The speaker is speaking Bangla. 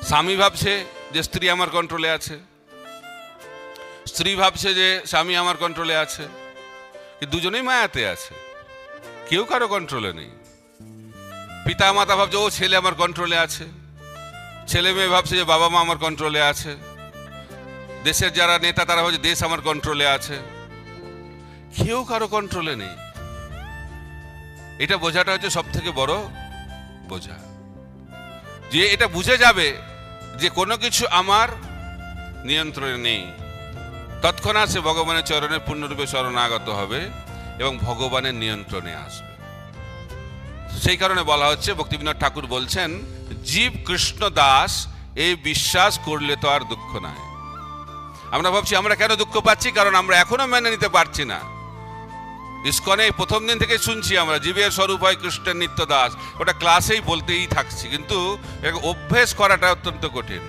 স্বামী ভাবছে যে স্ত্রী আমার কন্ট্রোলে আছে, স্ত্রী ভাবছে যে স্বামী আমার কন্ট্রোলে আছে, দুজনেই মায়াতে আছে, কেউ কারো কন্ট্রোলে নেই। পিতা মাতা ভাবছে ও ছেলে আমার কন্ট্রোলে আছে, ছেলে মেয়ে ভাবছে যে বাবা মা আমার কন্ট্রোলে আছে, দেশের যারা নেতা তারা ভাবছে দেশ আমার কন্ট্রোলে আছে, কেউ কারো কন্ট্রোলে নেই। এটা বোঝাটা হচ্ছে সব থেকে বড় বোঝা, যে এটা বুঝে যাবে যে কোনো কিছু আমার নিয়ন্ত্রণে নেই, তৎক্ষণাৎ সে ভগবানের চরণে পূর্ণরূপে শরণাগত হবে এবং ভগবানের নিয়ন্ত্রণে আসবে। সেই কারণে বলা হচ্ছে, ভক্তিবিনোদ ঠাকুর বলছেন, জীব কৃষ্ণ দাস এই বিশ্বাস করলে তো আর দুঃখ নাই। আমরা ভাবছি আমরা কেন দুঃখ পাচ্ছি, কারণ আমরা এখনো মেনে নিতে পারছি না। ইস্কনে প্রথম দিন থেকে শুনছি আমরা জীবের স্বরূপ হয় কৃষ্ণের নিত্য দাস, ওটা ক্লাসেই বলতেই থাকছি, কিন্তু অভ্যেস করাটা অত্যন্ত কঠিন।